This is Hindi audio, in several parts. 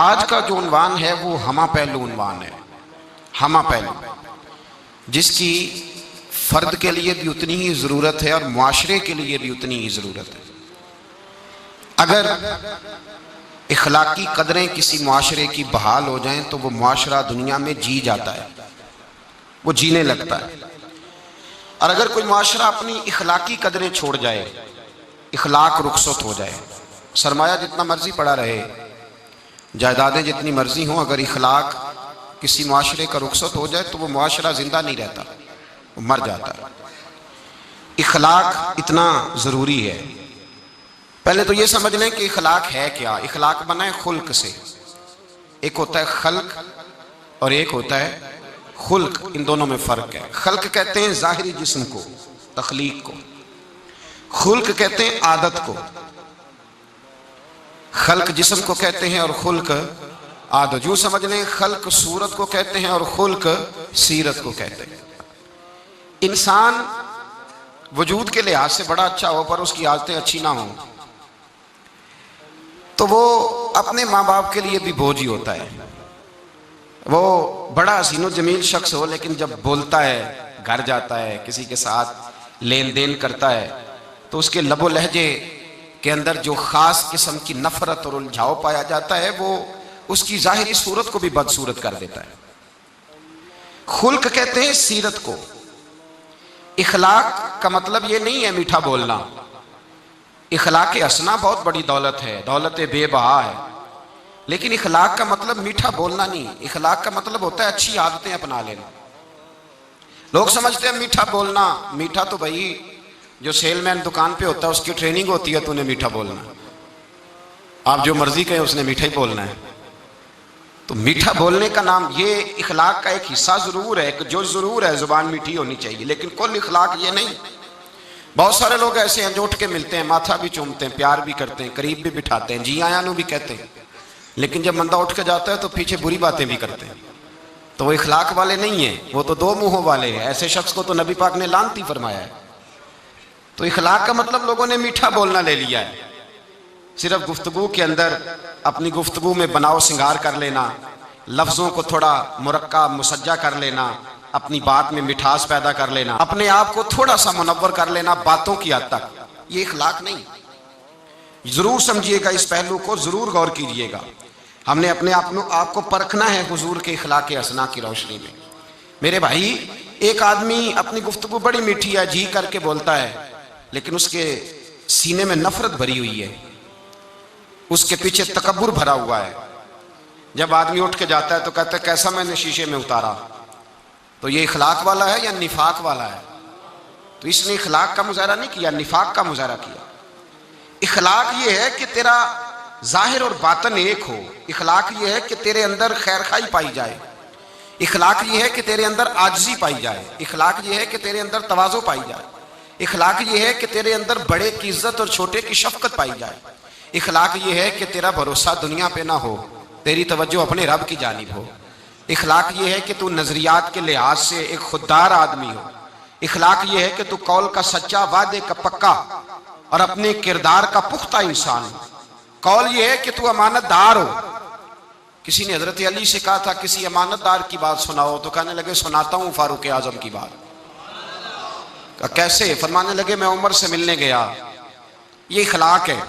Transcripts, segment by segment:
आज का जो उन्वान है वो हमा पहलू उन्वान है। हमा पहलू जिसकी फर्द के लिए भी उतनी ही ज़रूरत है और मुआशरे के लिए भी उतनी ही ज़रूरत है। अगर इखलाकी कदरें किसी मुआशरे की बहाल हो जाएं तो वो मुआशरा दुनिया में जी जाता है, वो जीने लगता है। और अगर कोई मुआशरा अपनी इखलाकी कदरें छोड़ जाए, इखलाक रुखसत हो जाए, सरमाया जितना मर्जी पड़ा रहे, जायदादें जितनी मर्जी हों, अगर इखलाक किसी मुआशरे का रुखसत हो जाए तो वो मुआशरा जिंदा नहीं रहता, वो मर जाता है। इखलाक इतना ज़रूरी है। पहले तो ये समझ लें कि इखलाक है क्या। इखलाक बना है खुल्क से। एक होता है खल्क और एक होता है खुल्क, इन दोनों में फ़र्क है। खल्क कहते हैं ज़ाहिरी जिस्म को, तख्लीक को। खुल्क कहते हैं आदत को। खल्क जिस्म को कहते हैं और खुल्क आदत। यूँ समझ लें खल्क सूरत को कहते हैं और खुल्क सीरत को कहते हैं। इंसान वजूद के लिहाज से बड़ा अच्छा हो पर उसकी आदतें अच्छी ना हो तो वो अपने माँ बाप के लिए भी बोझ ही होता है। वो बड़ा हसीनो जमील शख्स हो लेकिन जब बोलता है, घर जाता है, किसी के साथ लेन देन करता है तो उसके लबो लहजे के अंदर जो ख़ास किस्म की नफ़रत और उलझाव पाया जाता है वो उसकी ज़ाहिरी सूरत को भी बदसूरत कर देता है। खुल्क कहते हैं सीरत को। इखलाक का मतलब ये नहीं है मीठा बोलना। इखलाक हंसना बहुत बड़ी दौलत है, दौलत बेबहा है, लेकिन इखलाक का मतलब मीठा बोलना नहीं। इखलाक का मतलब होता है अच्छी आदतें अपना लेना। लोग समझते हैं मीठा बोलना, मीठा तो भाई जो सेलमैन दुकान पे होता है उसकी ट्रेनिंग होती है, तो उन्हें मीठा बोलना। आप जो मर्जी कहें उसने मीठा ही बोलना है। तो मीठा बोलने का नाम, ये इखलाक का एक हिस्सा जरूर है, जो जरूर है जुबान मीठी होनी चाहिए, लेकिन कुल इखलाक ये नहीं। बहुत सारे लोग ऐसे हैं जो उठ के मिलते हैं, माथा भी चूमते हैं, प्यार भी करते हैं, करीब भी बिठाते हैं, जी आया नु भी कहते हैं, लेकिन जब बंदा उठ के जाता है तो पीछे बुरी बातें भी करते हैं। तो वो इखलाक वाले नहीं है, वो तो दो मुंहों वाले हैं। ऐसे शख्स को तो नबी पाक ने लानती फरमाया है। तो इखलाक का मतलब लोगों ने मीठा बोलना ले लिया है। सिर्फ गुफ्तगू के अंदर अपनी गुफ्तगू में बनाव सिंगार कर लेना, लफ्ज़ों को थोड़ा मुरक्कब मुसज्जा कर लेना, अपनी बात में मिठास पैदा कर लेना, अपने आप को थोड़ा सा मुनव्वर कर लेना बातों की हद तक, ये इखलाक नहीं। जरूर समझिएगा, इस पहलू को जरूर गौर कीजिएगा। हमने अपने आप को परखना है हुजूर के इखलाक हसना की रोशनी में। मेरे भाई, एक आदमी अपनी गुफ्तगू बड़ी मीठी है, जी करके बोलता है, लेकिन उसके सीने में नफरत भरी हुई है, उसके पीछे तकब्बुर भरा हुआ है। जब आदमी उठ के जाता है तो कहता है कैसा मैंने शीशे में उतारा। तो ये इखलाक वाला है या निफाक वाला है? तो इसने इखलाक का मुजाहरा नहीं किया, निफाक का मुजाहरा किया। इखलाक ये है कि तेरा जाहिर और बातन एक हो। इखलाक ये है कि तेरे अंदर खैर खाई पाई जाए। इखलाक ये है कि तेरे अंदर आजिज़ी पाई जाए। इखलाक ये है कि तेरे अंदर तवाज़ो पाई जाए। इखलाक ये है कि तेरे अंदर बड़े की इज्जत और छोटे की शफकत पाई जाए। इखलाक ये है कि तेरा भरोसा दुनिया पे ना हो, तेरी तवज्जो अपने रब की जानिब हो। इखलाक ये है कि तू नजरियात के लिहाज से एक खुददार आदमी हो। इखलाक ये है कि तू कौल का सच्चा, वादे का पक्का और अपने किरदार का पुख्ता इंसान हो। कौल ये है कि तू अमानतदार हो। किसी ने हजरत अली से कहा था किसी अमानतदार की बात सुनाओ, तो कहने लगे सुनाता हूँ फारूक आजम की बात। कैसे? फरमाने लगे मैं उमर से मिलने गया। ये इखलाक है।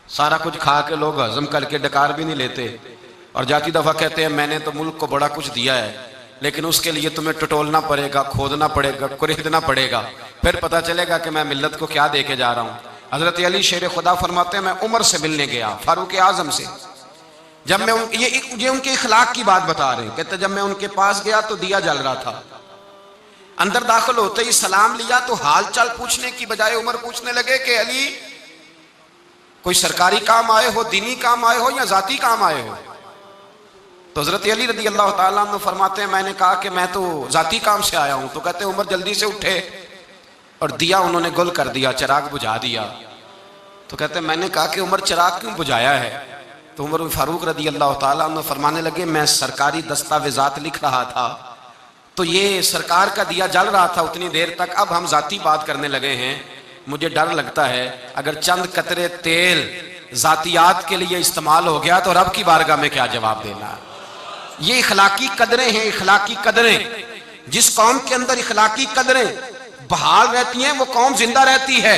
सारा कुछ खा के लोग हजम करके डकार भी नहीं लेते और जाती दफा कहते हैं मैंने तो मुल्क को बड़ा कुछ दिया है, लेकिन उसके लिए तुम्हें टटोलना पड़ेगा, खोदना पड़ेगा, कुरेदना पड़ेगा, फिर पता चलेगा कि मैं मिल्लत को क्या दे के जा रहा हूँ। हजरत अली शेर खुदा फरमाते हैं मैं उमर से मिलने गया, फारूक आजम से। जब मैं ये उनके इखलाक की बात बता रहे हैं। कहते जब मैं उनके पास गया तो दिया जल रहा था। अंदर दाखिल होते ही सलाम लिया तो हाल चाल पूछने की बजाय उमर पूछने लगे कि अली कोई सरकारी काम आए हो, दीनी काम आए हो या जाती काम आए हो? तो हजरत अली रदी अल्लाह ताला अन्हु फरमाते हैं मैंने कहा कि मैं तो जाती काम से आया हूं। तो कहते हैं उमर जल्दी से उठे और दिया उन्होंने गुल कर दिया, चिराग बुझा दिया। तो कहते हैं मैंने कहा कि उमर चिराग क्यों बुझाया है? तो उमर फारूक रदी अल्लाह ताला अन्हु फरमाने लगे मैं सरकारी दस्तावेजात लिख रहा था तो ये सरकार का दिया जल रहा था उतनी देर तक, अब हम जाती बात करने लगे हैं। मुझे डर लगता है अगर चंद कतरे तेल जातियात के लिए इस्तेमाल हो गया तो रब की बारगाह में क्या जवाब देना है। ये इखलाकी कदरें हैं, इखलाकी कदरें। जिस कौम के अंदर इखलाकी कदरें बहाल रहती हैं वो कौम जिंदा रहती है।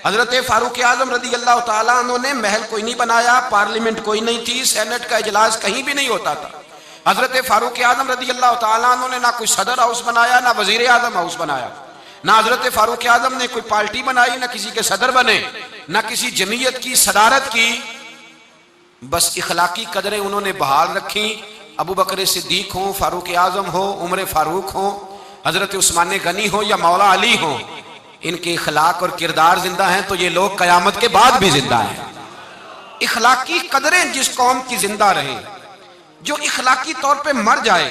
हजरत फारूक आजम रदी अल्लाह ताला अन्हु ने महल कोई नहीं बनाया, पार्लियामेंट कोई नहीं थी, सेनेट का इजलास कहीं भी नहीं होता था। हजरत फारूक आजम रदी अल्लाह ताला अन्हु ने ना कोई सदर हाउस बनाया, ना वजीर आजम हाउस बनाया, ना हजरत फारूक आजम ने कोई पार्टी बनाई, ना किसी के सदर बने, ना किसी जमीयत की सदारत की। बस इखलाकी कदरें उन्होंने बहाल रखी। अबू बकर सिद्दीक हो, फारूक आजम हो, उमर फारूक हो, हजरत उस्मान गनी हो या मौला अली हो, इनके इखलाक और किरदार जिंदा हैं तो ये लोग कयामत के बाद भी जिंदा हैं। इखलाकी कदरें जिस कौम की जिंदा रहे, जो इखलाकी तौर पे मर जाए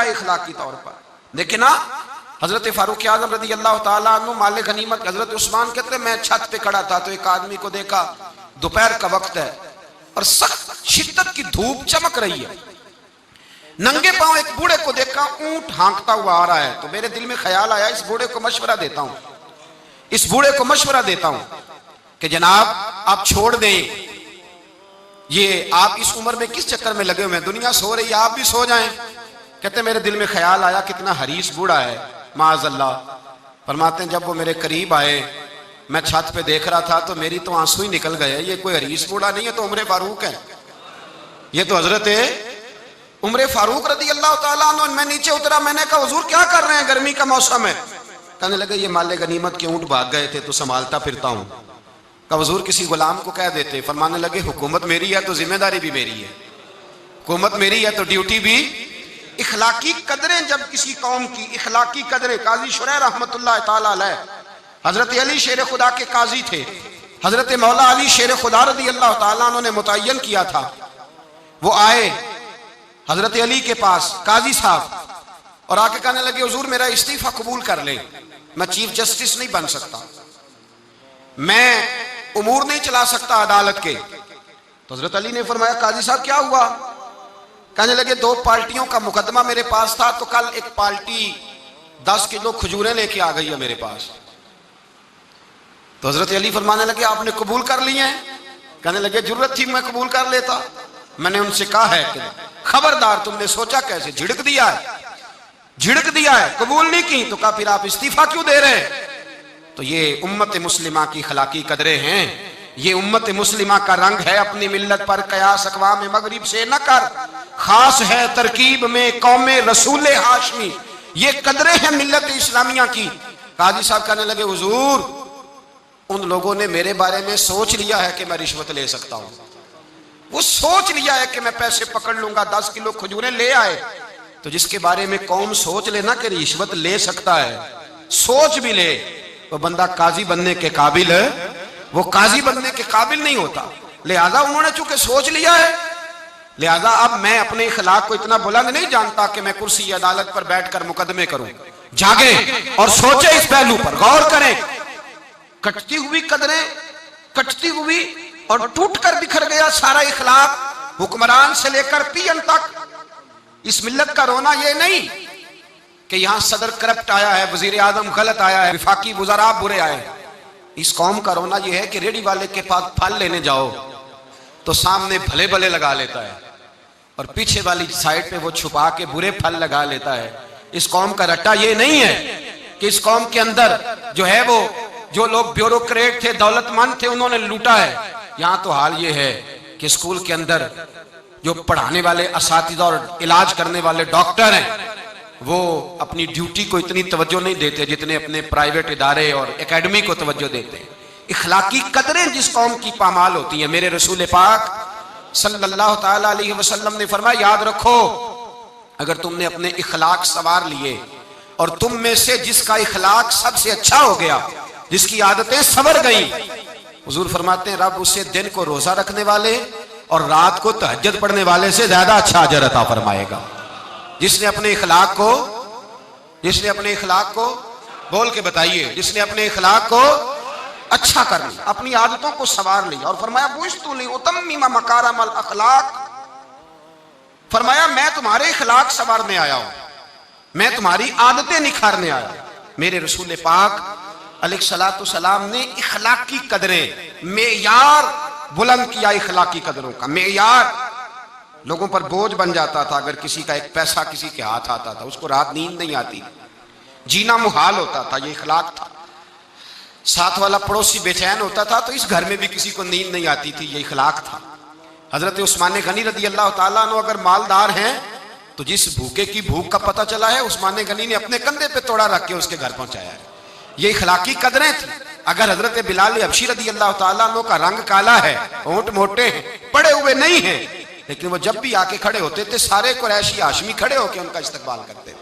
इखलाकी तौर पर। लेकिन ना हजरत फारूक आजम रदी अल्लाह ताला अन्हु मालिक गनीमत, हजरत उस्मान कहते मैं छत पे खड़ा था तो एक आदमी को देखा, दोपहर का वक्त है और सख्त शिद्दत की धूप चमक रही है, नंगे पांव एक बूढ़े को देखा, ऊंट हाँकता हुआ आ रहा है। तो मेरे दिल में ख्याल आया इस बूढ़े को मशवरा देता हूं कि जनाब आप छोड़ दें, ये आप इस उम्र में किस चक्कर में लगे हुए हैं, दुनिया सो रही है आप भी सो जाएं। कहते मेरे दिल में ख्याल आया कितना हरीस बूढ़ा है, माअज़ल्लाह। फरमाते हैं जब वो मेरे करीब आए, मैं छत पे देख रहा था तो मेरी तो आंसू ही निकल गए। ये कोई हरीस बूढ़ा नहीं है, तो उमर फारूक है, ये तो हजरत उमर फारूक रदी अल्लाह ताला अन्हु। मैं नीचे उतरा, मैंने कहा हुजूर क्या कर रहे हैं, गर्मी का मौसम है। कहने लगे ये माले गनीमत के ऊंट भाग गए थे तो संभालता फिरता हूं। कहा हुजूर किसी गुलाम को कह देते। फरमाने लगे हुकूमत मेरी है तो जिम्मेदारी भी मेरी है, हुकूमत मेरी है तो ड्यूटी भी। इखलाकी कदरें जब किसी कौम की इखलाकी कदरें, काजी शुरैह रहमतुल्लाह ताला अलैह हजरत अली शेर खुदा के काजी थे, हजरत मौला अली शेर खुदा रदी अल्लाह ताला अन्हु ने मुतय्यन किया था। वो आए हजरत अली के पास काजी साहब और आके कहने लगे हुजूर मेरा इस्तीफा कबूल कर ले, मैं चीफ जस्टिस नहीं बन सकता, मैं उमूर नहीं चला सकता अदालत के। तो हजरत अली ने फरमाया काजी साहब क्या हुआ। कहने लगे 2 पार्टियों का मुकदमा मेरे पास था, तो कल एक पार्टी 10 किलो खजूरें लेके आ गई है मेरे पास। तो हजरत अली फरमाने लगे आपने कबूल कर लिए हैं। कहने लगे जरूरत थी मैं कबूल कर लेता, मैंने उनसे कहा है कि खबरदार, तुमने सोचा कैसे, झिड़क दिया है, कबूल नहीं की। तो कहा फिर आप इस्तीफा क्यों दे रहे हैं। तो ये उम्मत मुस्लिमा की इखलाकी कदरें हैं, ये उम्मत मुस्लिमा का रंग है। अपनी मिल्लत पर कयास अक़वाम मगरिब से न कर, खास है तरकीब में कौमे रसूल हाशमी। ये कदरें हैं मिल्लत इस्लामिया की। काजी साहब कहने लगे हुजूर उन लोगों ने मेरे बारे में सोच लिया है कि मैं रिश्वत ले सकता हूं, वो सोच लिया है कि मैं पैसे पकड़ लूंगा। 10 किलो खजूरें ले आए। तो जिसके बारे में कौम सोच लेना कि रिश्वत ले सकता है, सोच भी ले, वो बंदा काजी बनने के काबिल है, वो काजी बनने के काबिल नहीं होता। लिहाजा उन्होंने चूंकि सोच लिया है, लिहाजा अब मैं अपने इखलाक को इतना बुलंद नहीं जानता कि मैं कुर्सी अदालत पर बैठकर मुकदमे करूं। जागे और सोचे, इस पहलू पर गौर करें। कटती हुई कदरें, कटती हुई और टूटकर बिखर गया सारा इखलाक, हुक्मरान से लेकर पीएम तक। इस मिल्लत का रोना ये नहीं कि यहां सदर करप्ट आया है, वजीर आजम गलत आया है, विफाकी वज़रा बुरे आए। इस कौम का रोना यह है कि रेडी वाले के पास फल लेने जाओ तो सामने भले भले लगा लेता है और पीछे वाली साइड पे वो छुपा के बुरे फल लगा लेता है। इस कौम का रट्टा ये नहीं है कि इस कौम के अंदर जो है वो जो लोग ब्यूरोक्रेट थे, दौलतमंद थे, उन्होंने लूटा है। यहां तो हाल ये है कि स्कूल के अंदर जो पढ़ाने वाले असातिज़ा और इलाज करने वाले डॉक्टर हैं वो अपनी ड्यूटी को इतनी तवज्जो नहीं देते जितने अपने प्राइवेट इदारे और एकेडमी को तवज्जो देते हैं। इखलाकी कदरें जिस कौम की पामाल होती हैं, मेरे रसूल पाक सल्लल्लाहु ताला अलैहि वसल्लम ने फरमाया याद रखो, अगर तुमने अपने इखलाक सवार लिए और तुम में से जिसका इखलाक सबसे अच्छा हो गया, जिसकी आदतें संवर गई, हुजूर फरमाते हैं रब उसे दिन को रोजा रखने वाले और रात को तहज्जुद पढ़ने वाले से ज्यादा अच्छा अजर अता फरमाएगा। जिसने अपने इखलाक को बोल के बताइए, जिसने अपने इखलाक को अच्छा कर लिया, अपनी आदतों को संवार लिया। और फरमाया बुइस्तु लिउतम्मिम मकारिमल अखलाक, फरमाया मैं तुम्हारे इखलाक संवारने आया हूं, मैं तुम्हारी आदतें निखारने आया हूं। मेरे रसूल पाक अलैहिस्सलातु सलाम ने इखलाकी कदरें, मेयार बुलंद किया इखलाकी कदरों का मेयार। लोगों पर बोझ बन जाता था अगर किसी का एक पैसा किसी के हाथ आता था, उसको रात नींद नहीं आती, जीना मुहाल होता था, ये इखलाक था। साथ वाला पड़ोसी बेचैन होता था तो इस घर में भी किसी को नींद नहीं आती थी, ये इखलाक था। हजरत उस्मान गनी रदी अल्लाह ताला अन्हु अगर मालदार हैं तो जिस भूखे की भूख का पता चला है उस्मान गनी ने अपने कंधे पे तोड़ा रख के उसके घर पहुंचाया है, ये इखलाकी कदरें थी। अगर हजरत बिलाल हबशी रदी अल्लाह ताला अन्हु का रंग काला है, होंठ मोटे हैं, पड़े हुए नहीं हैं, लेकिन वो जब भी आके खड़े होते थे सारे कुरैशी हाशमी खड़े होकर उनका इस्तकबाल करते थे।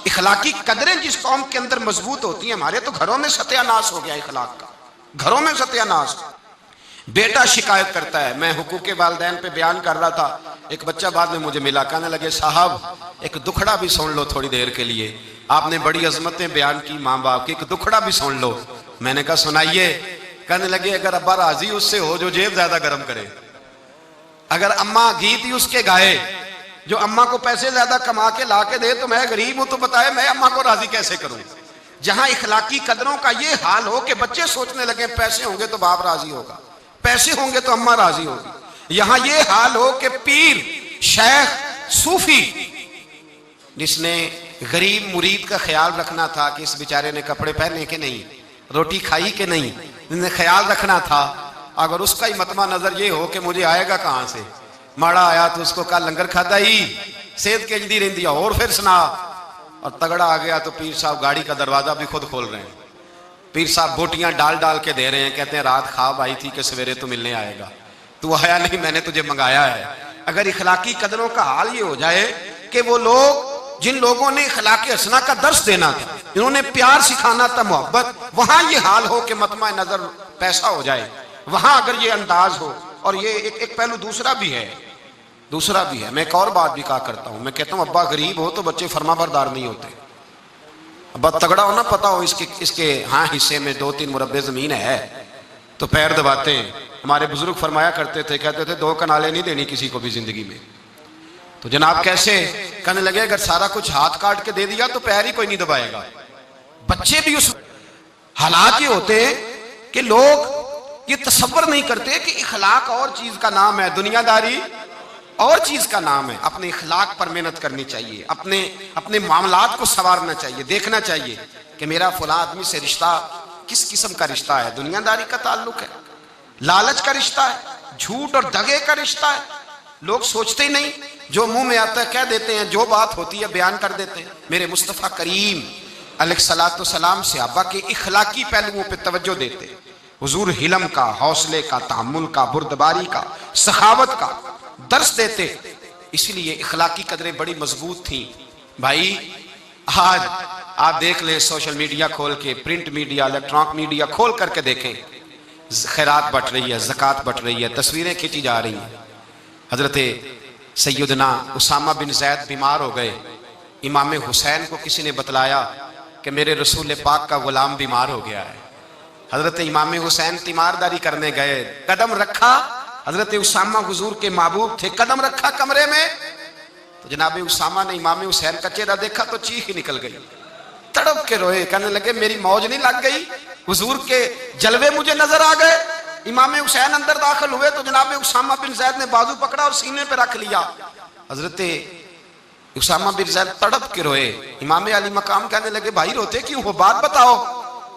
इखलाकी कदरें जिस कौम के अंदर मजबूत होती हैं, हमारे तो घरों में सत्यानाश हो गया इखलाक का, घरों में सत्यानाश। बेटा शिकायत करता है, मैं हुकूक वालिदैन पे बयान कर रहा था, एक बच्चा बाद में मुझे मिला, कहने लगे साहब एक दुखड़ा भी सुन लो थोड़ी देर के लिए, आपने बड़ी अजमतें बयान की माँ बाप की, एक दुखड़ा भी सुन लो। मैंने कहा सुनाइए। कहने लगे अगर अब्बा राजी उससे हो जो जेब ज्यादा गर्म करे, अगर अम्मा गीत ही उसके गाए जो अम्मा को पैसे ज्यादा कमा के ला के दे, तो मैं गरीब हूं तो बताए मैं अम्मा को राजी कैसे करूं। जहां इखलाकी कदरों का ये हाल हो कि बच्चे सोचने लगे पैसे होंगे तो बाप राजी होगा, पैसे होंगे तो अम्मा राजी होगी, यहां ये हाल हो कि पीर शेख सूफी जिसने गरीब मुरीद का ख्याल रखना था कि इस बेचारे ने कपड़े पहने के नहीं, रोटी खाई के नहीं, जिन्हें ख्याल रखना था, अगर उसका ही मतमा नजर ये हो कि मुझे आएगा कहां से, माड़ा आया तो उसको कल लंगर खाता ही सेहत के जल्दी रही और फिर सुना, और तगड़ा आ गया तो पीर साहब गाड़ी का दरवाजा भी खुद खोल रहे हैं, पीर साहब बोटियां डाल डाल के दे रहे हैं, कहते हैं रात ख्वाब आई थी कि सवेरे तो मिलने आएगा, तू आया नहीं मैंने तुझे मंगाया है। अगर इखलाकी कदरों का हाल ये हो जाए कि वो लोग जिन लोगों ने इखलाकी हसना का दर्श देना था, जिन्होंने प्यार सिखाना था, मोहब्बत, वहां ये हाल हो कि मतमा नजर पैसा हो जाए, वहां अगर ये अंदाज हो। और ये एक पहलू दूसरा भी है, मैं एक और बात भी कहा करता हूं, मैं कहता हूं अब्बा गरीब हो तो बच्चे फरमाबरदार नहीं होते, अब्बा तगड़ा हो ना, पता हो इसके हाँ हिस्से में 2-3 मुरब्बे जमीन है तो पैर दबाते हैं। हमारे बुजुर्ग फरमाया करते थे, कहते थे 2 कनाले नहीं देनी किसी को भी जिंदगी में। तो जनाब कैसे? कहने लगे अगर सारा कुछ हाथ काट के दे दिया तो पैर ही कोई नहीं दबाएगा। बच्चे भी उस हालात ये होते हैं कि लोग ये तसव्वुर नहीं करते कि इखलाक और चीज का नाम है, दुनियादारी और चीज का नाम है। अपने इखलाक पर मेहनत करनी चाहिए, अपने मामलात को संवारना चाहिए, देखना चाहिए कि मेरा फला आदमी से रिश्ता किस किस्म का रिश्ता है, दुनियादारी का ताल्लुक है, लालच का रिश्ता है, झूठ और दगे का रिश्ता है। लोग सोचते ही नहीं, जो मुंह में आता है कह देते हैं, जो बात होती है बयान कर देते हैं। मेरे मुस्तफ़ा करीम अलैहिस्सलातु सलाम सहाबा के इखलाकी पहलुओं पे तवज्जो देते, हुजूर हिलम का, हौसले का, तहम्मुल का, बुर्दबारी का, सखावत का दर्स देते, इसलिए इखलाकी कदरें बड़ी मजबूत थी। भाई आज आप देख ले, सोशल मीडिया खोल के, प्रिंट मीडिया, इलेक्ट्रॉनिक मीडिया खोल करके देखें, खैरात बट रही है, ज़कात बट रही है, तस्वीरें खींची जा रही हैं। हजरत सैयदना उसामा बिन जैद बीमार हो गए, इमाम हुसैन को किसी ने बतलाया कि मेरे रसूल पाक का गुलाम बीमार हो गया है। हजरत इमाम हुसैन तीमारदारी करने गए, कदम रखा, हजरत उसामा हुजूर के महबूब थे, कदम रखा कमरे में तो जनाब उसामा ने इमाम हुसैन का चेहरा देखा तो चीख ही निकल गई, तड़प के रोए, कहने लगे मेरी मौज नहीं लग गई, हुजूर के जलवे मुझे नजर आ गए। इमाम हुसैन अंदर दाखिल हुए तो जनाब उसामा बिन जैद ने बाजू पकड़ा और सीने पे रख लिया। हजरत उसामा बिन जैद तड़प के रोए। इमाम अली मकाम कहने लगे भाई रोते क्यों हो, बात बताओ।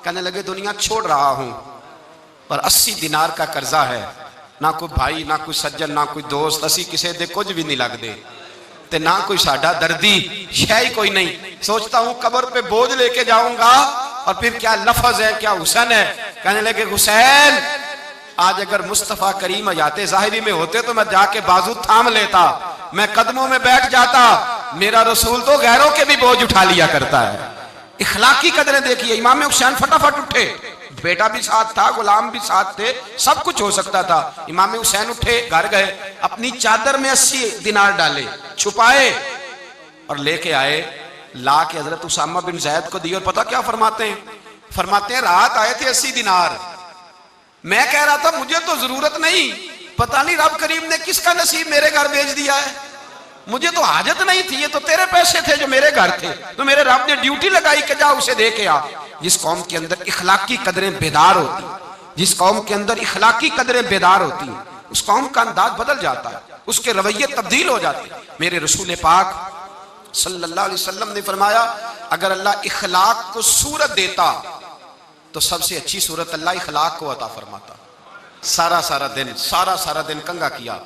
कहने लगे दुनिया छोड़ रहा हूं पर 80 दिनार का कर्जा है, ना कोई भाई, ना कोई सज्जन, ना कोई दोस्त, असी किसी दे कुछ भी नहीं लगते ते ना कोई साडा दर्दी, शह ही कोई नहीं। सोचता हूं कब्र पे बोझ लेके जाऊंगा और फिर क्या लफ्ज है, क्या हुसैन है। कहने लगे हुसैन आज अगर मुस्तफा करीम हयाते ज़ाहिरी में होते तो मैं जाके बाजू थाम लेता, मैं कदमों में बैठ जाता। मेरा रसूल तो गैरों के भी बोझ उठा लिया करता है। इखलाकी कदरें देखिए, इमाम हुसैन फटाफट उठे, बेटा भी साथ था, गुलाम भी साथ थे, सब कुछ हो सकता था। इमाम हुसैन उठे, घर गए, अपनी चादर में 80 दिनार डाले, छुपाए और लेके आए, ला के हजरत उसामा बिन जैद को दिए। और पता क्या फरमाते हैं रात आए थे 80 दिनार, मैं कह रहा था मुझे तो जरूरत नहीं, पता नहीं रब करीम ने किसका नसीब मेरे घर भेज दिया है, मुझे तो हाजत नहीं थी, ये तो तेरे पैसे थे जो मेरे घर थे, तो मेरे रब ने ड्यूटी लगाई कि जा उसे दे के आ। जिस कौम के अंदर इखलाकी कदरें बेदार होती, जिस कौम के अंदर इखलाकी कदरें बेदार होती हैं, उस कौम का अंदाज बदल जाता है, उसके रवैये तब्दील हो जाते हैं। मेरे रसूल पाक सल्लल्लाहु अलैहि वसल्लम ने फरमाया, अगर अल्लाह इखलाक को सूरत देता तो सबसे अच्छी सूरत अल्लाह इखलाक को अता फरमाता। सारा सारा दिन कंघा किया,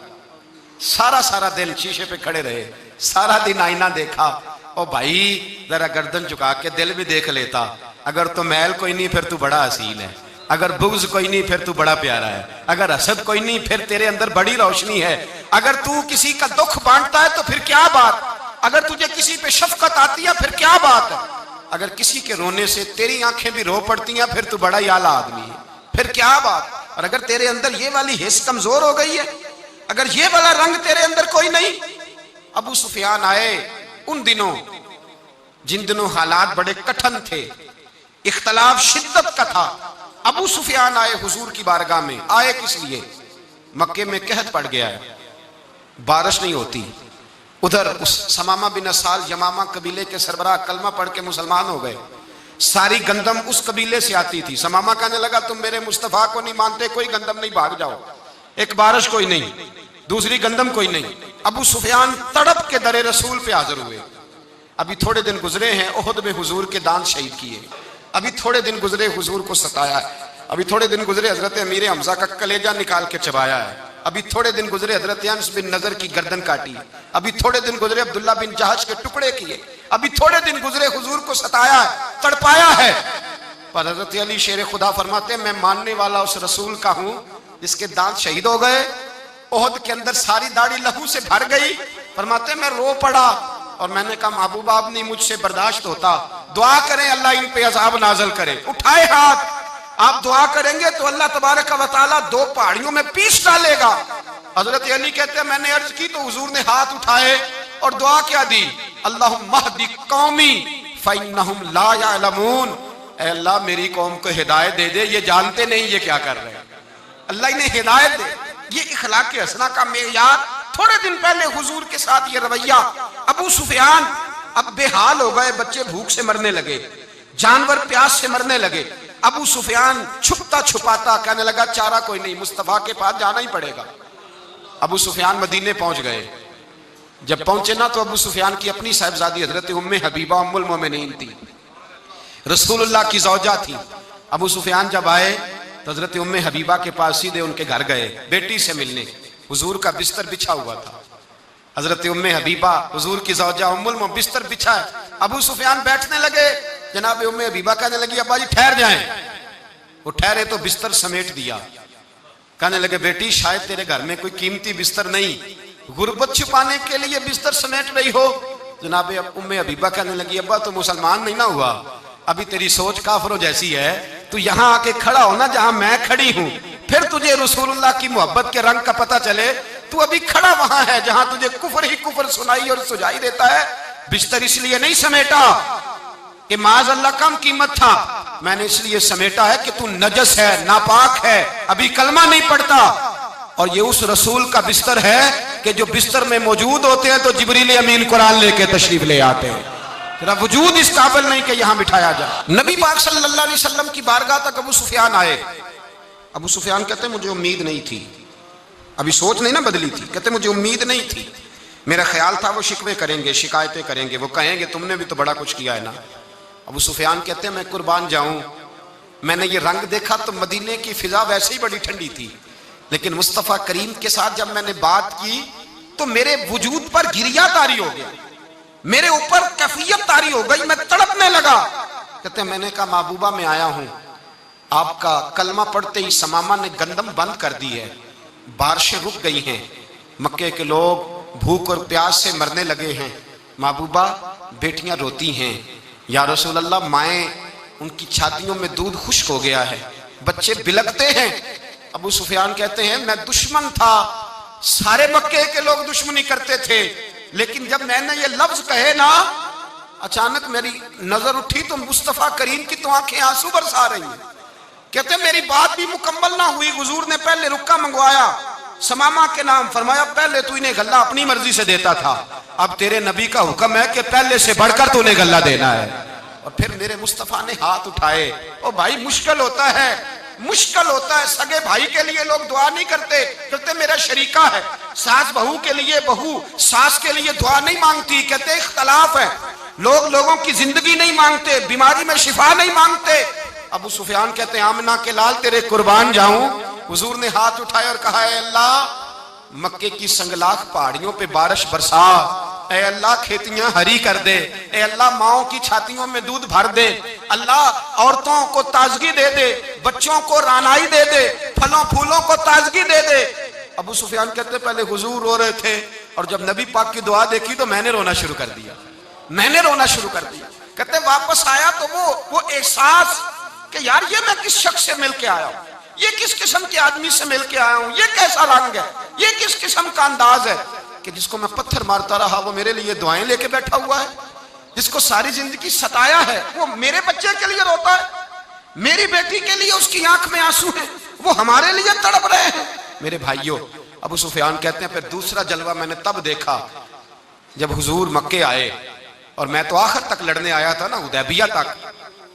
सारा दिन शीशे पे खड़े रहे, सारा दिन आईना देखा। ओ भाई जरा गर्दन झुका के दिल भी देख लेता, अगर तो मैल कोई नहीं फिर तू बड़ा हसीन है, अगर बुग़्ज़ कोई नहीं फिर तू बड़ा प्यारा है, अगर हसद कोई नहीं फिर तेरे अंदर बड़ी रोशनी है, अगर तू किसी का दुख बांटता है तो फिर क्या बात, अगर तुझे किसी पे शफकत आती है फिर क्या बात है, अगर किसी के रोने से तेरी आंखें भी रो पड़ती हैं फिर तू बड़ा ही आला आदमी है, फिर क्या बात। और अगर तेरे अंदर ये वाली हिस्स कमजोर हो गई है, अगर ये वाला रंग तेरे अंदर कोई नहीं। अबू सुफियान आए उन दिनों जिन दिनों हालात बड़े कठिन थे, इख्तलाफ शिद्दत का था। अबू सुफियान आए हुजूर की बारगाह में। आए किस लिए? मक्के में कहत पड़ गया है, बारिश नहीं होती। उधर उस समामा बिन असाल यमामा कबीले के सरबराह कलमा पढ़ के मुसलमान हो गए। सारी गंदम उस कबीले से आती थी। समामा कहने लगा, तुम मेरे मुस्तफा को नहीं मानते, कोई गंदम नहीं, भाग जाओ। एक बारिश कोई नहीं, दूसरी गंदम कोई नहीं। अबू सुफियान तड़प के दरे रसूल पे हाजिर हुए। अभी थोड़े दिन गुजरे हैं, ओहद में हुजूर के दांत शहीद किए। अभी थोड़े दिन गुजरे, हुजूर को सताया है। अभी थोड़े दिन गुजरे, हजरत अमीर हमजा का कलेजा निकाल के चबाया है। अभी थोड़े दिन गुजरे, हजरत अनस बिन नजर की गर्दन काटी। अभी थोड़े दिन गुजरे, अब्दुल्ला बिन जहाज के टुकड़े किए। अभी थोड़े दिन गुजरे, हुजूर को सताया है, तड़पाया है। पर हजरत अली शेर खुदा फरमाते हैं, मैं मानने वाला उस रसूल का हूं जिसके दांत शहीद हो गए। ओहद के अंदर सारी दाढ़ी लहू से भर गई। फरमाते मैं रो पड़ा और मैंने कहा, महबूब आप नहीं मुझसे बर्दाश्त होता, दुआ करें अल्लाह इन पे अजाब नाजल करे। उठाए हाथ, आप दुआ करेंगे तो अल्लाह तबारक व तआला दो पहाड़ियों में पीस डालेगा। हजरत अली कहते हैं, मैंने अर्ज की तो हुजूर ने हाथ उठाए और दुआ क्या दी, अल्लाहुम्मा हदी कौमी फइन्नहुम ला यअलमून। ऐ अल्लाह मेरी कौम को हिदायत दे दे, ये जानते नहीं ये क्या कर रहे हैं। अल्लाह इन्हें हिदायत दे। ये इखलाक हसना का मेयार। थोड़े दिन पहले हुजूर के साथ ये रवैया। अबू सुफियान अब बेहाल हो गए, बच्चे भूख से मरने लगे, जानवर प्यास से मरने लगे। अबू सुफियान छुपता छुपाता कहने लगा, चारा कोई नहीं, मुस्तफा के पास जाना ही पड़ेगा। अबू सुफियान मदीने पहुंच गए। जब पहुंचे ना तो अबू सुफियान की अपनी साहिबजादी हजरत उम्मे हबीबा उम्मुल मोमिनीन थी, रसूलुल्लाह की ज़ौजा थी। अबू सुफियान जब आए तो हजरत उम्मे हबीबा के पास सीधे उनके घर गए बेटी से मिलने। हुजूर का बिस्तर बिछा हुआ था। हजरत उम्मे हबीबा हुजूर की ज़ौजा उम्मुल मोमिनीन बिस्तर बिछा है। अबू सुफियान बैठने लगे। जनाब उम्मे हबीबा कहने लगी, अब्बा जी ठहर जाएं। वो ठहरे तो बिस्तर समेट दिया। कहने लगे, बेटी शायद तेरे घर में कोई कीमती बिस्तर नहीं, गुर्बत छुपाने के लिए बिस्तर समेट रही हो। जनाब उम्मे हबीबा कहने लगी, अब्बा तो मुसलमान नहीं ना हुआ, अभी तेरी सोच काफिरों जैसी है। तू यहाँ आके खड़ा हो ना जहां मैं खड़ी हूं, फिर तुझे रसूलुल्लाह की मोहब्बत के रंग का पता चले। तू अभी खड़ा वहां है जहां तुझे कुफर ही कुफर सुनाई और सुझाई देता है। बिस्तर इसलिए नहीं समेटा कि माज अल्लाह कम कीमत था, मैंने इसलिए समेटा है कि तू नजस है, नापाक है, अभी कलमा नहीं पढ़ता। और ये उस रसूल का बिस्तर है कि जो बिस्तर में मौजूद होते हैं तो जिब्रील अमीन कुरान लेके तशरीफ ले आते हैं। तेरा वजूद इस काबिल नहीं कि यहां बिठाया जाए। नबी पाक सल्लल्लाहु अलैहि वसल्लम की बारगाह तक अबू सुफियान आए। अबू सुफियान कहते मुझे उम्मीद नहीं थी, अभी सोच नहीं ना बदली थी। कहते मुझे उम्मीद नहीं थी, मेरा ख्याल था वो शिकवे करेंगे, शिकायतें करेंगे, वो कहेंगे तुमने भी तो बड़ा कुछ किया है ना। अबू सुफियान कहते हैं मैं कुर्बान जाऊं, मैंने ये रंग देखा तो मदीने की फिजा वैसे ही बड़ी ठंडी थी, लेकिन मुस्तफ़ा करीम के साथ जब मैंने बात की तो मेरे वजूद पर गिरिया तारी हो गया, मेरे ऊपर कैफियत तारी हो गई, मैं तड़पने लगा। कहते हैं मैंने कहा, महबूबा मैं आया हूं, आपका कलमा पढ़ते ही समामा ने गंदम बंद कर दी है, बारिशें रुक गई हैं, मक्के के लोग भूख और प्यास से मरने लगे हैं। महबूबा बेटियां रोती हैं, या रसूल अल्लाह माएँ उनकी छातियों में दूध खुश्क हो गया है, बच्चे बिलकते हैं। अबू सुफियान कहते हैं मैं दुश्मन था, सारे मक्के के लोग दुश्मनी करते थे, लेकिन जब मैंने ये लफ्ज कहे ना, अचानक मेरी नजर उठी तो मुस्तफा करीम की तो आंखें आंसू बरसा रही हैं। कहते मेरी बात भी मुकम्मल ना हुई, हुजूर ने पहले रुक्का मंगवाया समामा के नाम, फरमाया पहले तू इन्हें गल्ला अपनी मर्जी से देता था, अब तेरे नबी का हुक्म है कि पहले से बढ़कर तूने गल्ला देना है। और फिर मेरे मुस्तफा ने हाथ उठाए। ओ भाई मुश्किल होता है, मुश्किल होता है। सगे भाई के लिए लोग दुआ नहीं करते, कहते मेरा शरीका है। सास बहू के लिए, बहू सास के लिए दुआ नहीं मांगती, कहते इख्तलाफ है। लोग लोगों की जिंदगी नहीं मांगते, बीमारी में शिफा नहीं मांगते। अबू सुफियान कहते हैं आमना के लाल तेरे कुर्बान जाऊं। हुजूर ने हाथ उठाए और कहा है अल्लाह मक्के की संगलाख पहाड़ियों पे बारिश बरसा, ऐ अल्लाह खेतियां हरी कर दे, ऐ अल्लाह माओं की छातियों में दूध भर दे, अल्लाह औरतों को ताजगी दे दे, बच्चों को रानाई दे दे, फलों फूलों को ताजगी दे दे। अबू सुफियान कहते पहले हुजूर रो रहे थे और जब नबी पाक की दुआ देखी तो मैंने रोना शुरू कर दिया, मैंने रोना शुरू कर दिया। कहते वापस आया तो वो एहसास कि यार ये मैं किस शख्स से मिल के आया हूं, ये किस किस्म के आदमी से मिल के आया हूं, ये कैसा रंग है, ये किस किस्म का अंदाज है कि जिसको मैं पत्थर मारता रहा वो मेरे लिए दुआएं लेके बैठा हुआ है, जिसको सारी जिंदगी सताया है वो मेरे बच्चे के लिए रोता है, मेरी बेटी के लिए उसकी आंख में आंसू है, वो हमारे लिए तड़प रहे हैं। मेरे भाइयों, अबू सुफियान कहते हैं फिर दूसरा जलवा मैंने तब देखा जब हुजूर मक्के आए और मैं तो आखिर तक लड़ने आया था ना, हुदैबिया तक।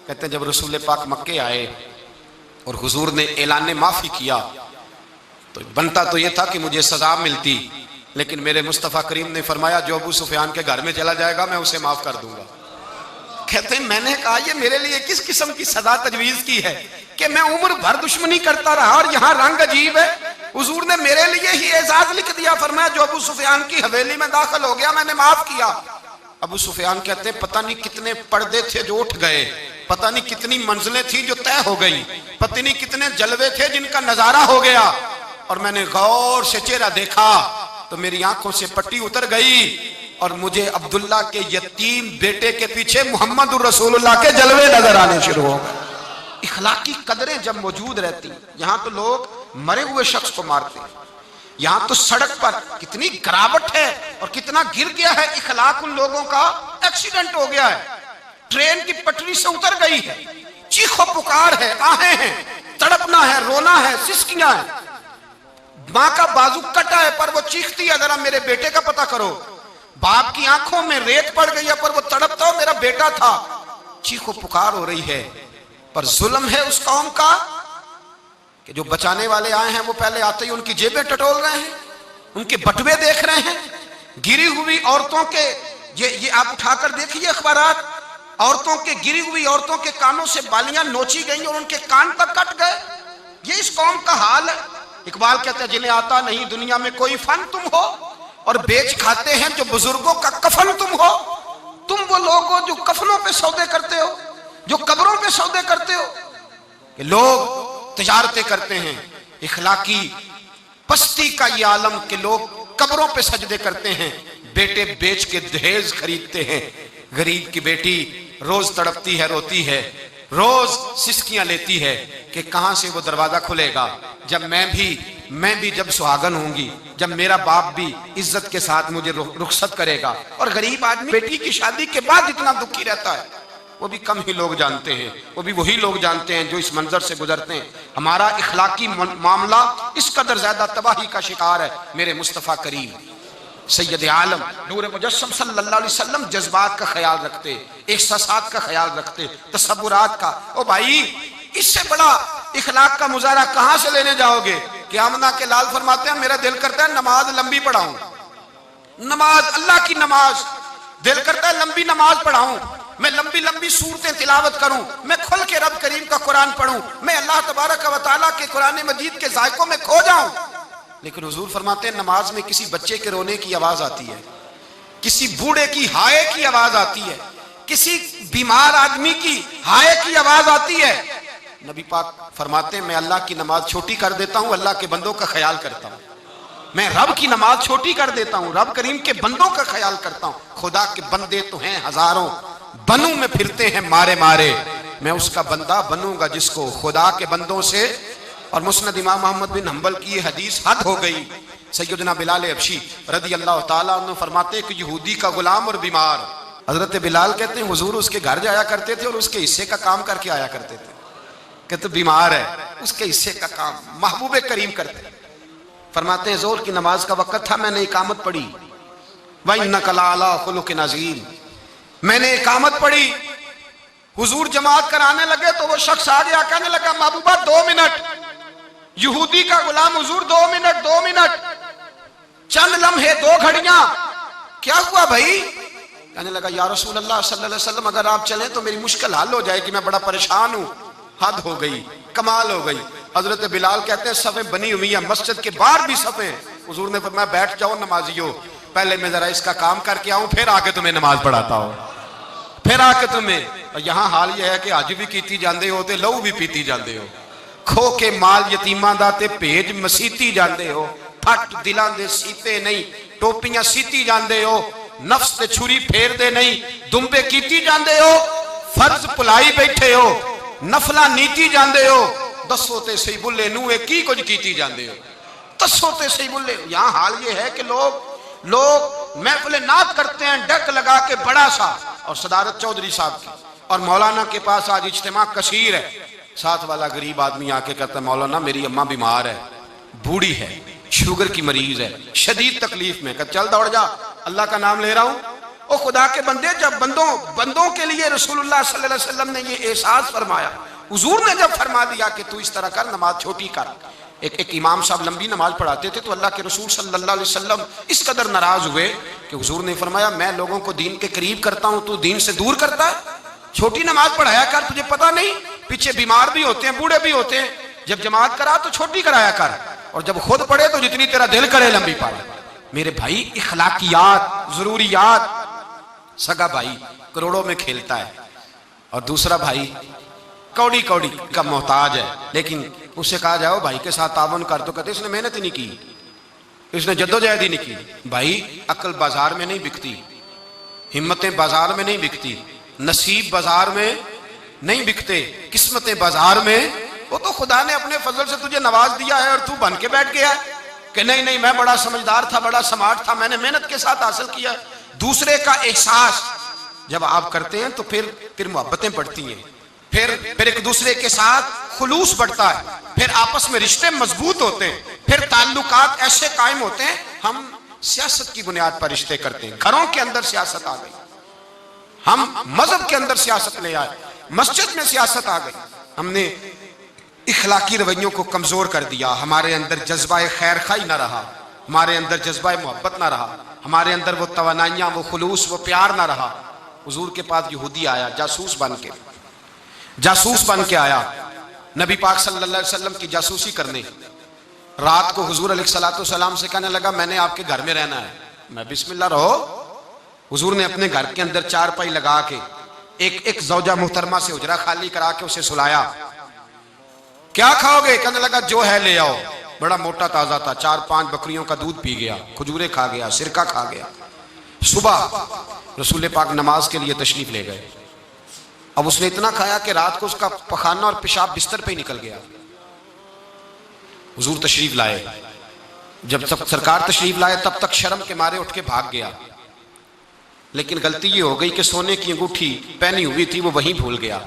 कहते हैं जब रसूल पाक मक्के आए और हुजूर ने ऐलान माफी किया तो बनता तो यह था कि मुझे सजा मिलती, लेकिन मेरे मुस्तफ़ा करीम ने फरमाया जो अबू सुफियान के घर में चला जाएगा मैं उसे माफ कर दूंगा। कहते हैं मैंने कहा ये मेरे लिए किस किस्म की सजा तजवीज की है कि मैं उम्र भर दुश्मनी करता रहा और यहाँ रंग अजीब है। हुजूर ने मेरे लिए ही एजाज लिख दिया, फरमाया जो अबू सुफियान की हवेली में दाखिल हो गया मैंने माफ किया। अबू सुफियान कहते हैं पता नहीं कितने पर्दे थे जो उठ गए, पता नहीं कितनी मंजिलें थी जो तय हो गई, पता नहीं कितने जलवे थे जिनका नजारा हो गया। और मैंने गौर से चेहरा देखा तो मेरी आंखों से पट्टी उतर गई और मुझे अब्दुल्ला के यतीम बेटे के पीछे मोहम्मद रसूलुल्लाह के जलवे नजर आने शुरू हो गए। इखलाकी कदरें जब मौजूद रहती, यहाँ तो लोग मरे हुए शख्स को मारते, यहाँ तो सड़क पर कितनी गिरावट है और कितना गिर गया है इखलाक उन लोगों का। एक्सीडेंट हो गया है, ट्रेन की पटरी से उतर गई है, चीखो पुकार है, आहें हैं, तड़पना है, रोना है, सिसकियां है, मां का बाजू कटा है पर वो चीखती है जरा मेरे बेटे का पता करो, बाप की आंखों में रेत पड़ गई है पर वो तड़पता हो मेरा बेटा था। चीखो पुकार हो रही है पर जुल्म है उस कौम का कि जो बचाने वाले आए हैं वो पहले आते ही उनकी जेबें टटोल रहे हैं, उनके बटुए देख रहे हैं, गिरी हुई औरतों के ये आप उठाकर देखिए अखबारात, औरतों के गिरी हुई औरतों के कानों से बालियां नोची गई और उनके कान तक कट गए। ये इस कौम का हाल है। इकबाल कहते हैं जिन्हें आता नहीं दुनिया में कोई फन तुम हो और बेच खाते हैं जो बुजुर्गों का कफन तुम हो। तुम वो लोग हो जो कफनों पे सौदे करते हो, जो कब्रों पे सौदे करते हो। कि लोग तिजारतें करते हैं, इखलाकी पस्ती का ये आलम कि लोग कब्रों पे सजदे करते हैं, बेटे बेच के दहेज खरीदते हैं। गरीब की बेटी रोज तड़पती है, रोती है, रोज सिसकियां लेती है कि कहां से वो दरवाजा खुलेगा जब मैं भी जब सुहागन होंगी, जब मेरा बाप भी इज्जत के साथ मुझे रुखसत करेगा। और गरीब आदमी बेटी की शादी के बाद इतना दुखी रहता है वो भी कम ही लोग जानते हैं, वो भी वही लोग जानते हैं जो इस मंजर से गुजरते हैं। हमारा इखलाकी मामला इस कदर ज्यादा तबाही का शिकार है। मेरे मुस्तफ़ा करीम सैयद आलम नूर मुजस्सम सल्लल्लाहु अलैहि वसल्लम जज्बात का ख्याल रखते, एहसासात का ख्याल रखते, तसव्वुरात का। ओ भाई इससे बड़ा इखलाक का मुजाहरा कहां से लेने जाओगे कि आमना के लाल फरमाते हैं मेरा दिल करता है नमाज लंबी पढ़ाऊं, नमाज अल्लाह की नमाज दिल करता है लंबी नमाज पढ़ाऊं, मैं लंबी लंबी सूरतें तिलावत करूं, मैं खुल के रब करीम का कुरान पढ़ूं, मैं अल्लाह तबारक व तआला के कुरान मजीद के जायकों में खो जाऊं। लेकिन हुजूर फरमाते हैं नमाज में किसी बच्चे के रोने की आवाज आती है, किसी बूढ़े की हाय की आवाज आती है, किसी बीमार आदमी की हाय की आवाज आती है। नबी पाक फरमाते हैं मैं अल्लाह की नमाज छोटी कर देता हूं, अल्लाह के बंदों का ख्याल करता हूं। मैं रब की नमाज छोटी कर देता हूं, रब करीम के बंदों का ख्याल करता हूं। खुदा के बंदे तो हैं हजारों, बनू में फिरते हैं मारे मारे, मैं उसका बंदा बनूंगा जिसको खुदा के बंदों से। और मुस्नद इमाम मोहम्मद बिन हंबल की ये हदीस हद हो गई। सैयदना बिलाल हबशी रदी अल्लाह ताला अन्हु फरमाते कि यहूदी का गुलाम और बीमार, हजरत बिलाल कहते हैं हुजूर उसके घर जाया करते थे और उसके हिस्से का काम करके आया करते थे। कहते बीमार है उसके हिस्से का काम महबूब करीम करते। फरमाते हैं जोर की नमाज का वक्त था, मैंने इकामत पढ़ी, वइन्नका लअला खुलुकिन अज़ीम, मैंने इकामत पढ़ी, हुजूर जमात कराने लगे तो वो शख्स आ गया, कहने लगा महबूबा 2 मिनट। यहूदी का गुलाम, हुजूर 2 मिनट 2 मिनट, चंद लम्हे 2 घड़ियां। क्या हुआ भाई? कहने लगा या रसूल अल्लाह सल्लल्लाहु अलैहि वसल्लम अगर आप चलें तो मेरी मुश्किल हल हो जाएगी, मैं बड़ा परेशान हूं। हद हो गई, कमाल हो गई। हजरत बिलाल कहते हैं सफ़े बनी हुई है, मस्जिद के बाहर भी सफ़े। हुजूर ने फरमाया बैठ जाओ नमाजियों, पहले मैं जरा इसका काम करके आऊं, फिर आके तुम्हें नमाज पढ़ाता हूं, फिर आके तुम्हें। और यहाँ हाल यह है कि अज भी कीती जाते हो तो लहू भी पीती जाते हो, खो के माल यतीमां दा ते भेज मसीती जाते हो, फट दिलां दे सीते नहीं, टोपियां सीती जाते हो, नफ्स ते छुरी फेर दे नहीं, दुंबे कीती जाते हो, फर्ज भुलाई बैठे हो, नफला नीती जाते हो। दसो ते सही बुल्ले नू की कुछ कीती जाते हो, दसो ते सही बुल्ले। यहाँ हाल ये है कि लोग महफिल नात करते हैं डक लगा के बड़ा सा, और सदारत चौधरी साहब की और मौलाना के पास आज इज्तिमा कसीर है, साथ वाला गरीब आदमी आके कहता है मौलाना मेरी अम्मा बीमार है, बूढ़ी है, शुगर की मरीज है, शदीद तकलीफ में। कहता चल दौड़ जा, अल्लाह का नाम ले रहा हूं। ओ खुदा के बंदे, जब बंदों के लिए रसूलुल्लाह सल्लल्लाहु अलैहि वसल्लम ने ये एहसास फरमाया, हुजूर ने जब फरमा दिया कि तू इस तरह कर, नमाज छोटी कर। एक इमाम साहब लंबी नमाज पढ़ाते थे तो अल्लाह के रसूल सल्लल्लाहु अलैहि वसल्लम इस कदर नाराज हुए कि हुजूर ने फरमाया मैं लोगों को दीन के करीब करता हूं, तू दीन से दूर करता है, छोटी नमाज पढ़ाया कर, तुझे पता नहीं पीछे बीमार भी होते हैं, बूढ़े भी होते हैं, जब जमात करा तो छोटी कराया कर, और जब खुद पढ़े तो जितनी तेरा दिल करे लंबी पढ़े। मेरे भाई इखलाकियात, जरूरियात। सगा भाई करोड़ों में खेलता है और दूसरा भाई कौड़ी कौड़ी का मोहताज है, लेकिन उससे कहा जाओ भाई के साथ तावन कर, तो कहते इसने मेहनत ही नहीं की, इसने जद्दोजहद ही नहीं की। भाई अकल बाजार में नहीं बिकती, हिम्मतें बाजार में नहीं बिकती, नसीब बाजार में नहीं बिकते, किस्मतें बाजार में। वो तो खुदा ने अपने फजल से तुझे नवाज दिया है और तू बन के बैठ गया कि नहीं नहीं मैं बड़ा समझदार था, बड़ा स्मार्ट था, मैंने मेहनत के साथ हासिल किया। दूसरे का एहसास जब आप करते हैं तो फिर मोहब्बतें बढ़ती हैं, फिर एक दूसरे के साथ खुलूस बढ़ता है, फिर आपस में रिश्ते मजबूत होते हैं, फिर ताल्लुकात ऐसे कायम होते हैं। हम सियासत की बुनियाद पर रिश्ते करते हैं, घरों के अंदर सियासत आ गई, हम मजहब के अंदर सियासत ले आए, मस्जिद में सियासत आ गई, हमने इखलाकी रवैयों को कमजोर कर दिया, हमारे अंदर जज्बा खैर खाई ना रहा, हमारे अंदर जज्बा मोहब्बत ना रहा, हमारे अंदर वो तवानाइयां, वो खुलूस, वो प्यार ना रहा। हुजूर के पास यहूदी आया जासूस बन के आया, नबी पाक सल्लल्लाहु अलैहि वसल्लम की जासूसी करने। रात को हुजूर अलैहिस्सलातु वस्सलाम से कहने लगा मैंने आपके घर में रहना है। मैं बिस्मिल्लाह रहो। हुजूर ने अपने घर के अंदर चारपाई लगा के एक जौजा मुहतरमा से उजरा खाली करा के उसे सुलाया। क्या खाओगे? कहने लगा जो है ले आओ। बड़ा मोटा ताजा था, 4-5 बकरियों का दूध पी गया, खजूरें खा गया, सिरका खा गया। सुबह रसूल पाक नमाज के लिए तशरीफ ले गए। अब उसने इतना खाया कि रात को उसका पखाना और पेशाब बिस्तर पे ही निकल गया। हुजूर तशरीफ लाए, जब तक सरकार तशरीफ लाए तब तक शर्म के मारे उठ के भाग गया, लेकिन गलती ये हो गई कि सोने की अंगूठी पहनी हुई थी वो वहीं भूल गया।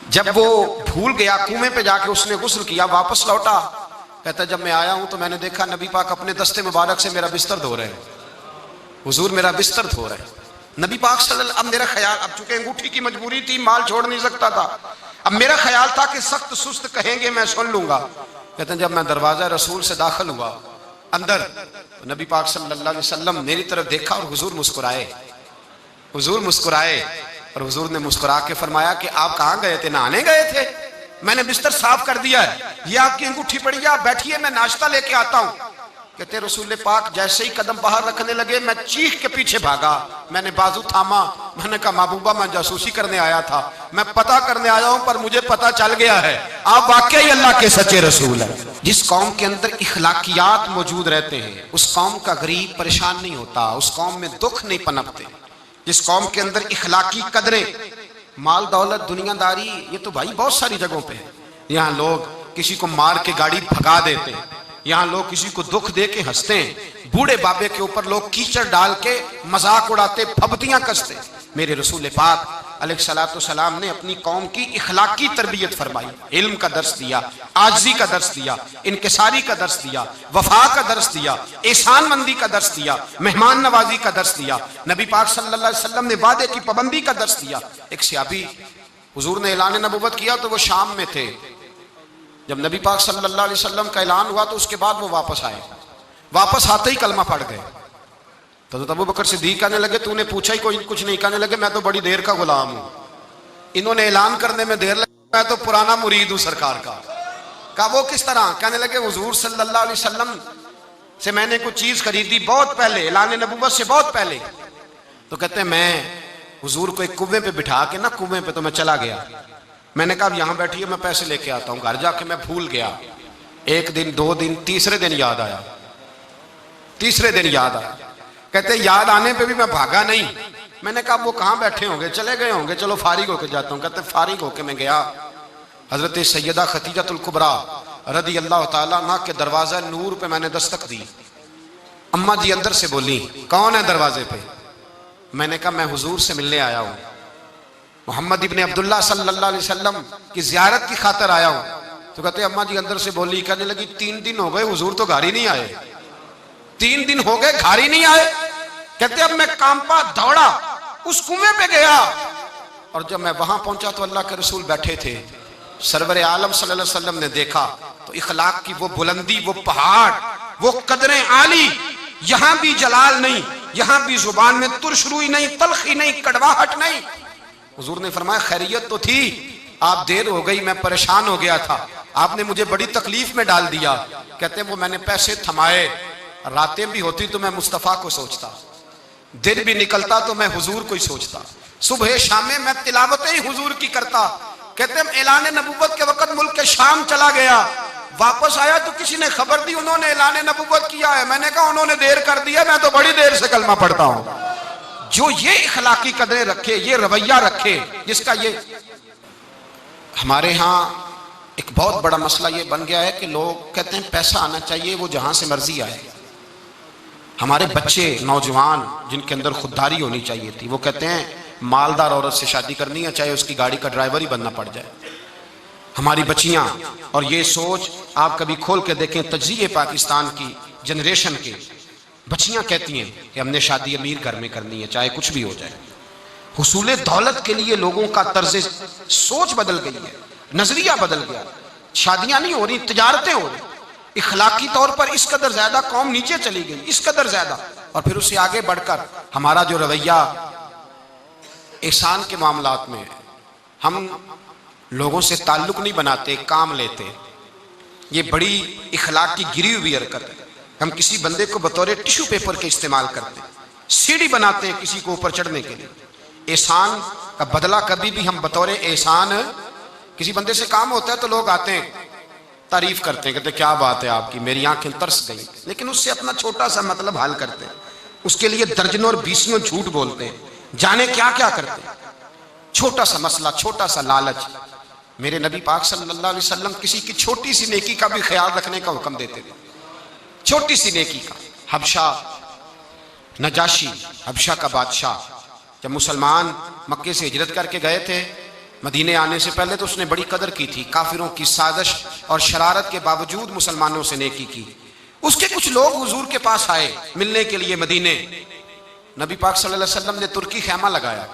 जब वो भूल गया कुएं पे जाके उसने गुस्ल किया, वापस लौटा, कहता जब मैं आया हूं तो मैंने देखा नबी पाक अपने दस्ते मुबारक से मेरा बिस्तर धो रहे हैं। हुजूर मेरा बिस्तर धो रहे हैं। नबी पाक सल्लल्लाहु, अब मेरा ख्याल, अब चूंकि अंगूठी की मजबूरी थी, माल छोड़ नहीं सकता था, अब मेरा ख्याल था कि सख्त सुस्त कहेंगे मैं सुन लूंगा। कहते हैं जब मैं दरवाजा रसूल से दाखिल हुआ अंदर, तो नबी पाक सल्लल्लाहु अलैहि वसल्लम मेरी तरफ देखा और हुजूर मुस्कुराए। हुजूर मुस्कुराए और हुजूर ने मुस्कुरा के फरमाया कि आप कहाँ गए थे? नहाने गए थे? मैंने बिस्तर साफ कर दिया है, ये आपकी अंगूठी पड़ी है, आप बैठिए मैं नाश्ता लेके आता हूँ। कहते रसूल पाक जैसे ही कदम बाहर रखने लगे मैं चीख के पीछे भागा, मैंने बाजू थामा, मैंने कहा महबूबा मैं जासूसी करने आया था, मैं पता करने आया हूं पर मुझे पता चल गया है आप वाकई अल्लाह के सच्चे रसूल हैं। जिस कौम के अंदर इखलाकियात मौजूद रहते हैं उस कौम का गरीब परेशान नहीं होता, उस कौम में दुख नहीं पनपते। जिस कौम के अंदर इखलाकी कदरें, माल दौलत दुनियादारी, ये तो भाई बहुत सारी जगहों पे है। यहाँ लोग किसी को मार के गाड़ी भगा देते हैं, यहाँ लोग किसी को दुख दे के हंसते हैं, बूढ़े बाबे के ऊपर लोग कीचड़ डाल के मजाक उड़ाते, फबतियां कसते। मेरे रसूल पाक अलैहिस्सलाम ने अपनी कौम की इखलाकी तरबियत फरमाई, इल्म का दर्स दिया, आजिज़ी का दर्स दिया, इनकिसारी का दर्स दिया, वफा का दर्स दिया, एहसान मंदी का दर्स दिया, मेहमान नवाजी का दर्स दिया, नबी पाक सल्लल्लाहु अलैहि वसल्लम ने वादे की पाबंदी का दर्स दिया। एक सहाबी, हुजूर ने ऐलान नबुव्वत किया तो वो शाम में थे। जब नबी पाक सल्लल्लाहु अलैहि वसल्लम का ऐलान हुआ तो उसके बाद वो वापस आए। वापस आते ही कलमा पढ़ गए। तो अबू बकर सिद्दीक कहने लगे तूने पूछा ही कोई कुछ नहीं। कहने लगे मैं तो बड़ी देर का गुलाम हूं, इन्होंने ऐलान करने में देर लगी, मैं तो पुराना मुरीद हूं सरकार का। कहा वो किस तरह? कहने लगे हुजूर सल्लल्लाहु अलैहि वसल्लम से मैंने कुछ चीज खरीदी बहुत पहले, ऐलान नबुव्वत से बहुत पहले। तो कहते हैं मैं हुजूर को एक कुएं पे बिठा के ना, कुएं पे तो मैं चला गया। मैंने कहा अब यहां बैठिए मैं पैसे लेके आता हूं। घर जाके मैं भूल गया। एक दिन, दो दिन, तीसरे दिन याद आया। तीसरे दिन याद आया। कहते याद आने पे भी मैं भागा नहीं। मैंने कहा वो कहाँ बैठे होंगे, चले गए होंगे, चलो फारिग होके जाता हूँ। कहते फारिग होके मैं गया। हजरत सैयदा खतीजतुल कुबरा रदी अल्लाह ताला अन्हा के दरवाजा नूर पे मैंने दस्तक दी। अम्मा जी अंदर से बोली कौन है दरवाजे पे? मैंने कहा मैं हुजूर से मिलने आया हूँ, मोहम्मद इब्ने अब्दुल्ला सल्लल्लाहु अलैहि वसल्लम की जियारत की खातर आया हूँ। तो कहते अम्मा जी अंदर से बोली, कहने लगी 3 दिन हो गए हुजूर तो घर ही नहीं आए। 3 दिन हो गए घर ही नहीं आए। कहते अब मैं कांपा दौड़ा, उस कुएं पे गया और जब मैं वहां पहुंचा तो अल्लाह के रसूल बैठे थे। सरवर आलम सल्लल्लाहु अलैहि वसल्लम ने देखा तो इखलाक की वो बुलंदी, वो पहाड़, वो कदरें आली, यहां भी जलाल नहीं, यहां भी जुबान में तुरशरुई नहीं, तलखी नहीं, कड़वाहट नहीं। हुजूर ने फरमाया खैरियत तो थी, आप देर हो गई, मैं परेशान हो गया था, आपने मुझे बड़ी तकलीफ में डाल दिया। कहते वो मैंने पैसे थमाए, रातें भी होती तो मैं मुस्तफ़ा को सोचता, दिन भी निकलता तो मैं हुजूर को ही सोचता, सुबह शाम में मैं तिलावतें ही हुजूर की करता। कहते हम ऐलान नबुव्वत के वक्त मुल्क के शाम चला गया, वापस आया तो किसी ने खबर दी उन्होंने ऐलान नबुव्वत किया है। मैंने कहा उन्होंने देर कर दिया, मैं तो बड़ी देर से कलमा पढ़ता हूं। जो ये इखलाकी कदरें रखे, ये रवैया रखे, जिसका ये हमारे यहाँ एक बहुत बड़ा मसला ये बन गया है कि लोग कहते हैं पैसा आना चाहिए, वो जहां से मर्जी आए। हमारे बच्चे नौजवान जिनके अंदर खुददारी होनी चाहिए थी, वो कहते हैं मालदार औरत से शादी करनी है, चाहे उसकी गाड़ी का ड्राइवर ही बनना पड़ जाए। हमारी बच्चियां, और ये सोच आप कभी खोल के देखें तज्जिए पाकिस्तान की जनरेशन के, बच्चियां कहती हैं कि हमने शादी अमीर घर में करनी है, चाहे कुछ भी हो जाए। हुसूल दौलत के लिए लोगों का तर्ज सोच बदल गई है, नजरिया बदल गया। शादियां नहीं हो रही, तिजारतें हो रही। इखलाकी तौर पर इस कदर ज्यादा कौम नीचे चली गई, इस कदर ज्यादा। और फिर उससे आगे बढ़कर हमारा जो रवैया एहसान के मामलात में, हम लोगों से ताल्लुक नहीं बनाते, काम लेते, ये बड़ी इखलाक की गिरी हुई हरकत है। हम किसी बंदे को बतौर टिश्यू पेपर के इस्तेमाल करते हैं, सीढ़ी बनाते हैं किसी को ऊपर चढ़ने के लिए। एहसान का बदला कभी भी हम बतौर एहसान, किसी बंदे से काम होता है तो लोग आते हैं, तारीफ करते हैं, कहते क्या बात है आपकी, मेरी आंखें तरस गई, लेकिन उससे अपना छोटा सा मतलब हाल करते हैं, उसके लिए दर्जनों और बीसियों झूठ बोलते हैं, जाने क्या क्या करते हैं। छोटा सा मसला, छोटा सा लालच। मेरे नबी पाक सल्लल्लाहु अलैहि वसल्लम किसी की छोटी सी नेकी का भी ख्याल रखने का हुक्म देते थे, छोटी सी नेकी का। हबशा नजाशी, हबशा का बादशाह, जब मुसलमान मक्के से हिजरत करके गए थे, मदीने आने से पहले तो उसने बड़ी कदर की थी, काफिरों की साजिश और शरारत के बावजूद मुसलमानों से नेकी की। उसके कुछ लोग हुजूर के पास आए मिलने के लिए मदीने। नबी पाक सल्लल्लाहु अलैहि वसल्लम ने तुर्की खैमा लगाया,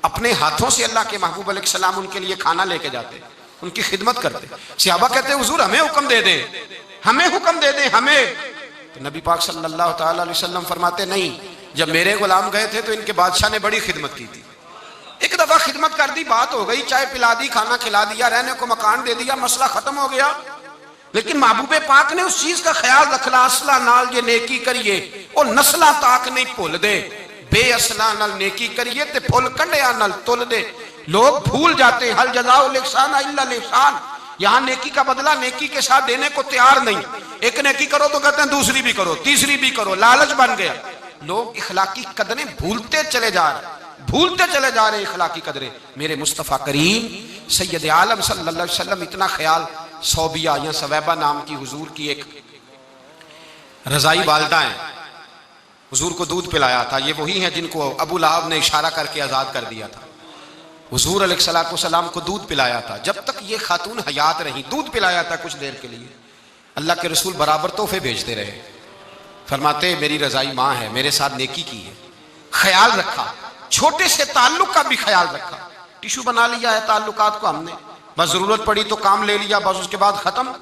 अपने हाथों से अल्लाह के महबूब अलैहिस्सलाम उनके लिए खाना लेके जाते, उनकी खिदमत करते। सहाबा कहते हुजूर हमें हुक्म दे दें, हमें हुक्म दे दें, हमें। तो नबी पाक सल्लल्लाहु ताला अलैहि वसल्लम फरमाते नहीं, जब मेरे गुलाम गए थे तो इनके बादशाह ने बड़ी खिदमत की थी, एक दफा खिदमत कर दी, बात हो गई, चाय पिला दी, खाना खिला दिया, रहने को मकान दे दिया, मसला खत्म हो गया। लेकिन महबूबे पाक ने उस चीज का ख्याल रखना, असला नाल ये नेकी करिए और नस्ला ताक नहीं भूल दे, बेअसला नाल नेकी करिए ते फुल कंडिया नाल तुल दे। लोग भूल जाते, हल जज़ाउल इहसान इल्ला इहसान। यहाँ नेकी का बदला नेकी के साथ देने को तैयार नहीं। एक नेकी करो तो कहते हैं दूसरी भी करो, तीसरी भी करो, लालच बन गया। लोग इखलाकी कदरें भूलते चले जा रहे, भूलते चले जा रहे इखलाकी कदरें। मेरे मुस्तफ़ा करीम सैयद आलम सल्लल्लाहु अलैहि वसल्लम इतना ख्याल, सौबिया या सवैबा नाम की हुजूर की एक रजाई वालदा है, हुजूर को दूध पिलाया था। ये वही है जिनको अबू लहब ने इशारा करके आजाद कर दिया था। हुजूर अलैहिस्सलाम को दूध पिलाया था, जब तक ये खातून हयात रही दूध पिलाया था कुछ देर के लिए। अल्लाह के रसूल बराबर तोहफे भेजते रहे, फरमाते मेरी रजाई माँ है, मेरे साथ नेकी की है, ख्याल रखा, छोटे से ताल्लुक का भी ख्याल रखा। टिशू बना लिया है ताल्लुकात को हमने, बस जरूरत पड़ी तो काम ले लिया, बस उसके बाद खत्म।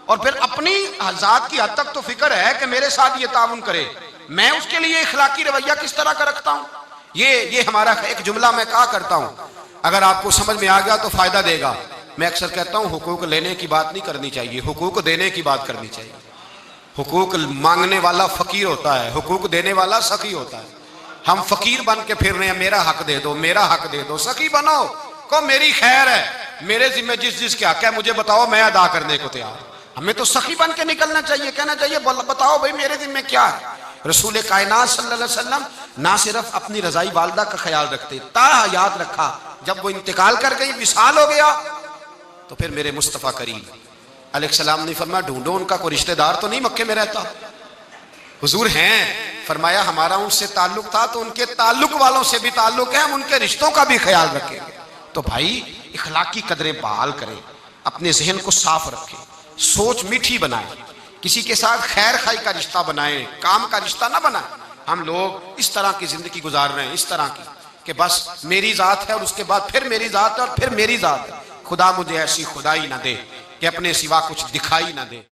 और फिर अपनी जात की हद तक तो फिक्र है कि मेरे साथ ये ताउन करे, मैं उसके लिए इखलाकी रवैया किस तरह का रखता हूँ। ये हमारा एक जुमला मैं कहा करता हूँ, अगर आपको समझ में आ गया तो फायदा देगा। मैं अक्सर कहता हूँ हुकूक लेने की बात नहीं करनी चाहिए, हुकूक देने की बात करनी चाहिए। हुकूक मांगने वाला फकीर होता है, हुकूक देने वाला सखी होता है। हम फकीर बन के फिर रहे हैं, मेरा हक दे दो, मेरा हक दे दो। सखी बनो, को मेरी खैर है, मेरे जिम्मे जिस क्या क्या मुझे बताओ, मैं अदा करने को तैयार। हमें तो सखी बन के निकलना चाहिए, कहना चाहिए बताओ भाई मेरे जिम्मे क्या है। रसूल कायनात सल्लल्लाहु अलैहि वसल्लम ना सिर्फ अपनी रजाई वालदा का ख्याल रखते, याद रखा जब वो इंतकाल कर गई, विसाल हो गया, तो फिर मेरे मुस्तफ़ा करीम अलैहिस्सलाम ने फरमाया ढूंढो उनका कोई रिश्तेदार तो नहीं मक्के में रहता। हुजूर हैं, फरमाया हमारा उनसे ताल्लुक था तो उनके ताल्लुक वालों से भी ताल्लुक है, हम उनके रिश्तों का भी ख्याल रखेंगे। तो भाई इखलाकी कदरें बहाल करें, अपने जहन को साफ रखें, सोच मीठी बनाएं, किसी के साथ खैर खाई का रिश्ता बनाएं, काम का रिश्ता ना बनाएं। हम लोग इस तरह की जिंदगी गुजार रहे हैं, इस तरह की कि बस मेरी जात है और उसके बाद फिर मेरी जात है और फिर मेरी जात है। खुदा मुझे ऐसी खुदाई ना दे कि अपने सिवा कुछ दिखाई ना दे।